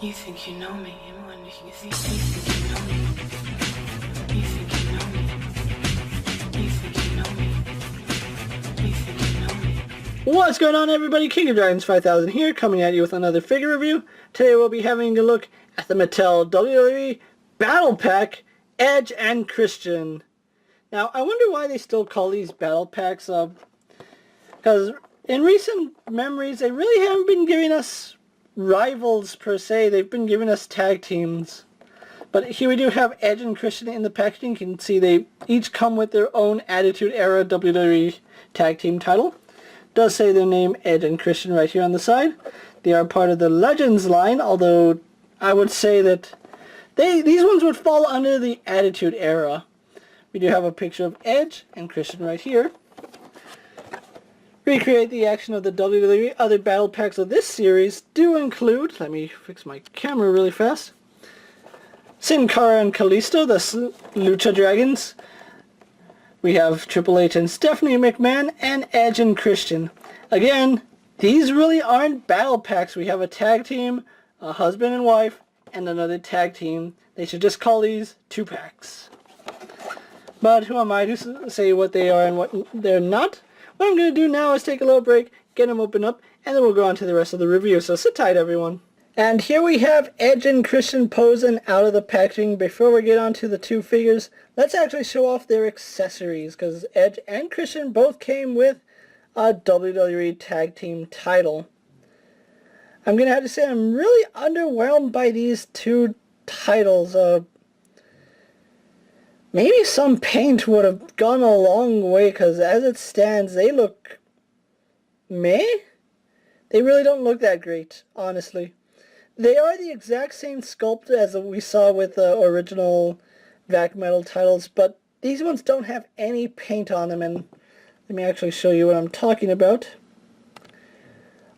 You think you know me, and when you think you know me, you think you know me, you think you know me, you think you know me. What's going on, everybody? King of Dragons 5000 here, coming at you with another figure review. Today we'll be having a look at the Mattel WWE Battle Pack, Edge and Christian. Now, I wonder why they still call these Battle Packs, because in recent memories, they really haven't been giving us rivals per se. They've been giving us tag teams. But here we do have Edge and Christian in the packaging. You can see they each come with their own Attitude Era WWE tag team title. It does say their name, Edge and Christian, right here on the side. They are part of the Legends line, although I would say that these ones would fall under the Attitude Era. We do have a picture of Edge and Christian right here. Recreate the action of the WWE. Other battle packs of this series do include, let me fix my camera really fast, Sin Cara and Kalisto, the Lucha Dragons. We have Triple H and Stephanie McMahon, and Edge and Christian. Again, these really aren't battle packs. We have a tag team, a husband and wife, and another tag team. They should just call these 2-packs. But who am I to say what they are and what they're not? What I'm going to do now is take a little break, get them open up, and then we'll go on to the rest of the review. So sit tight, everyone. And here we have Edge and Christian posing out of the packaging. Before we get on to the two figures, let's actually show off their accessories, because Edge and Christian both came with a WWE Tag Team title. I'm going to have to say I'm really underwhelmed by these two titles. Maybe some paint would have gone a long way, because as it stands, they look meh? They really don't look that great, honestly. They are the exact same sculpt as we saw with the original Vac Metal titles, but these ones don't have any paint on them, and let me actually show you what I'm talking about.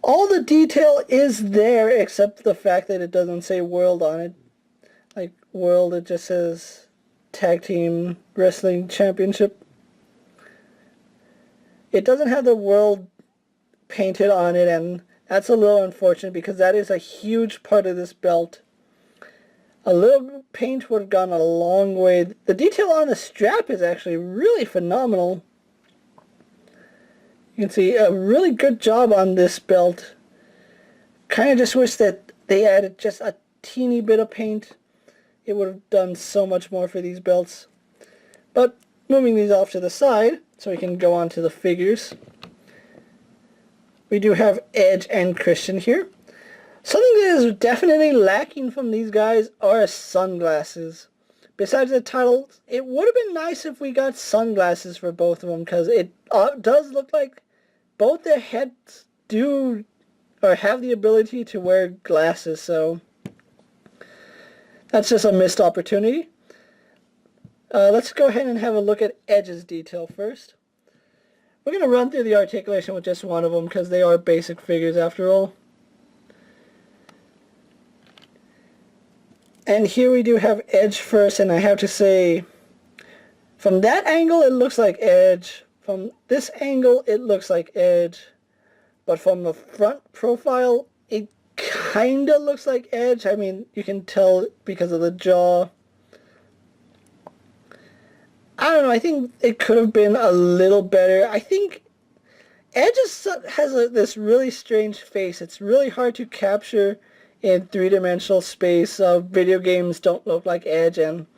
All the detail is there, except the fact that it doesn't say World on it. Like, World, it just says Tag Team Wrestling Championship. It doesn't have the World painted on it, and that's a little unfortunate because that is a huge part of this belt. A little paint would have gone a long way. The detail on the strap is actually really phenomenal. You can see a really good job on this belt. Kind of just wish that they added just a teeny bit of paint. It would have done so much more for these belts. But moving these off to the side so we can go on to the figures. We do have Edge and Christian here. Something that is definitely lacking from these guys are sunglasses. Besides the titles, it would have been nice if we got sunglasses for both of them, because it does look like both their heads do or have the ability to wear glasses, so that's just a missed opportunity. Let's go ahead and have a look at Edge's detail first. We're going to run through the articulation with just one of them because they are basic figures after all. And here we do have Edge first, and I have to say, from that angle it looks like Edge. From this angle it looks like Edge. But from the front profile it kinda looks like Edge. I mean, you can tell because of the jaw. I don't know, I think it could have been a little better. I think Edge has this really strange face. It's really hard to capture in three-dimensional space. Video games don't look like Edge, and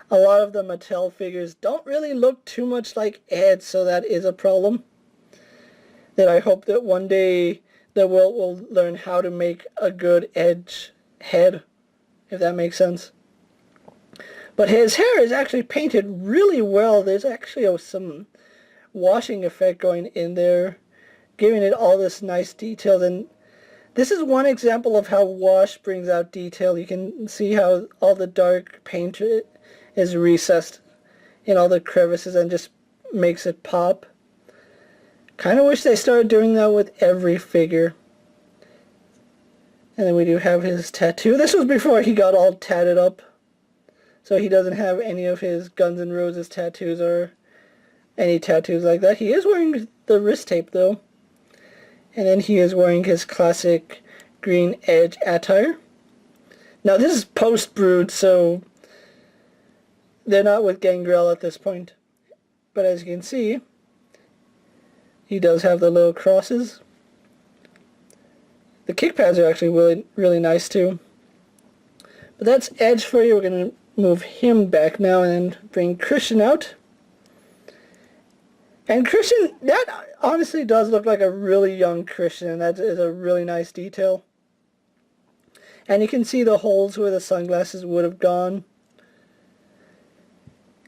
a lot of the Mattel figures don't really look too much like Edge, so that is a problem. That I hope that one day the world will learn how to make a good Edge head, if that makes sense. But his hair is actually painted really well. There's actually some washing effect going in there, giving it all this nice detail. And this is one example of how wash brings out detail. You can see how all the dark paint is recessed in all the crevices and just makes it pop. Kind of wish they started doing that with every figure. And then we do have his tattoo. This was before he got all tatted up. So he doesn't have any of his Guns N' Roses tattoos or any tattoos like that. He is wearing the wrist tape though. And then he is wearing his classic green Edge attire. Now this is post-brood, so they're not with Gangrel at this point. But as you can see, he does have the little crosses. The kick pads are actually really, really nice too. But that's Edge for you. We're going to move him back now and then bring Christian out. And Christian, that honestly does look like a really young Christian, and that is a really nice detail. And you can see the holes where the sunglasses would have gone.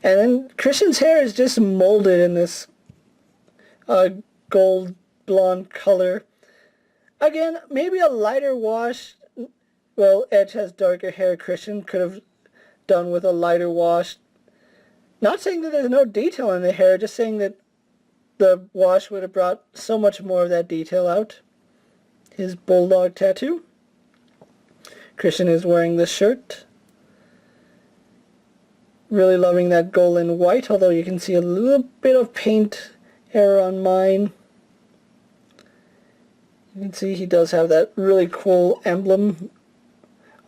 And then Christian's hair is just molded in this gold blonde color. Again, maybe a lighter wash. Well, Edge has darker hair. Christian could have done with a lighter wash. Not saying that there's no detail in the hair, just saying that the wash would have brought so much more of that detail out. His bulldog tattoo. Christian is wearing this shirt. Really loving that gold and white, although you can see a little bit of paint error on mine. You can see he does have that really cool emblem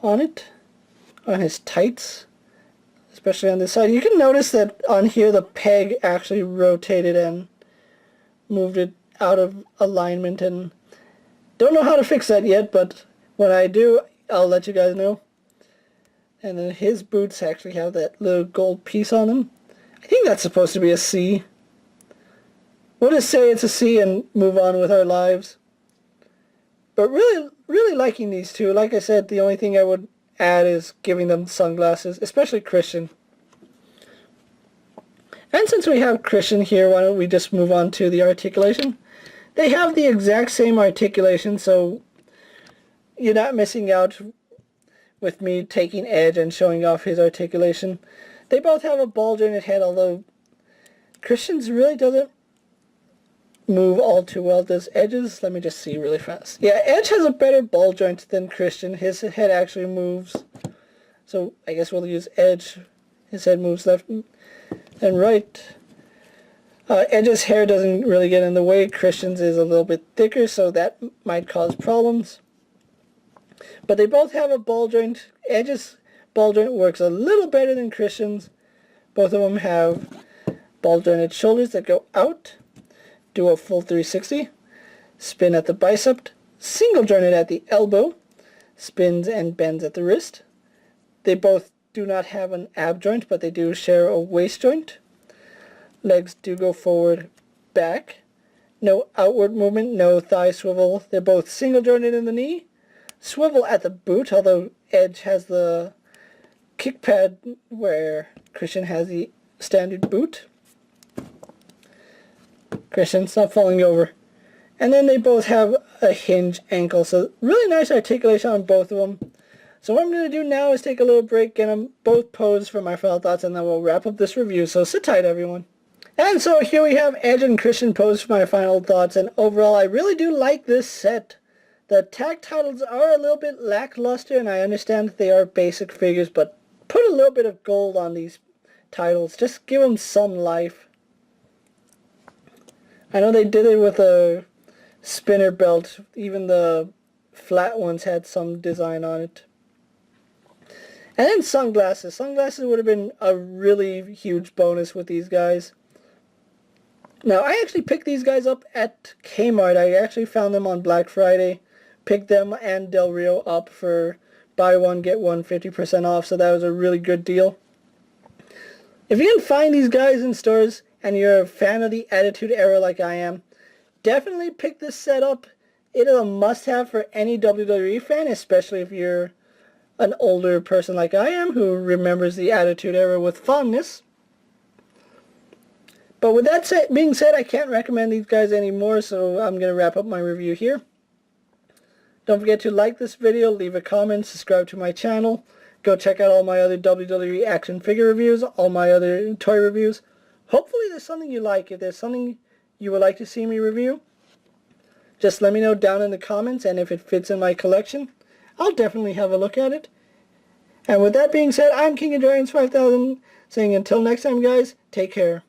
on it, on his tights, especially on this side. You can notice that on here the peg actually rotated and moved it out of alignment, and don't know how to fix that yet, but when I do, I'll let you guys know. And then his boots actually have that little gold piece on them. I think that's supposed to be a C. We'll just say it's a C and move on with our lives. But really, really liking these two. Like I said, the only thing I would add is giving them sunglasses, especially Christian. And since we have Christian here, why don't we just move on to the articulation? They have the exact same articulation, so you're not missing out with me taking Edge and showing off his articulation. They both have a ball jointed head, although Christian's really doesn't move all too well. Does Edge's? Let me just see really fast. Yeah, Edge has a better ball joint than Christian. His head actually moves. So I guess we'll use Edge. His head moves left and right. Edge's hair doesn't really get in the way. Christian's is a little bit thicker, so that might cause problems. But they both have a ball joint. Edge's ball joint works a little better than Christian's. Both of them have ball jointed shoulders that go out. Do a full 360. Spin at the bicep. Single jointed at the elbow. Spins and bends at the wrist. They both do not have an ab joint, but they do share a waist joint. Legs do go forward, back. No outward movement, no thigh swivel. They're both single jointed in the knee. Swivel at the boot, although Edge has the kick pad where Christian has the standard boot. Christian, stop falling over. And then they both have a hinge ankle, so really nice articulation on both of them. So what I'm going to do now is take a little break, get them both posed for my final thoughts, and then we'll wrap up this review, so sit tight everyone. And so here we have Edge and Christian posed for my final thoughts, and overall I really do like this set. The tag titles are a little bit lackluster, and I understand that they are basic figures, but put a little bit of gold on these titles. Just give them some life. I know they did it with a spinner belt. Even the flat ones had some design on it. And then sunglasses. Sunglasses would have been a really huge bonus with these guys. Now, I actually picked these guys up at Kmart. I actually found them on Black Friday. Picked them and Del Rio up for buy one, get one 50% off. So that was a really good deal. If you can find these guys in stores and you're a fan of the Attitude Era like I am, definitely pick this set up. It is a must-have for any WWE fan, especially if you're an older person like I am who remembers the Attitude Era with fondness. But with that being said, I can't recommend these guys anymore, so I'm going to wrap up my review here. Don't forget to like this video, leave a comment, subscribe to my channel. Go check out all my other WWE action figure reviews, all my other toy reviews. Hopefully there's something you like. If there's something you would like to see me review, just let me know down in the comments, and if it fits in my collection, I'll definitely have a look at it. And with that being said, I'm KingofDragons 5000, saying until next time guys, take care.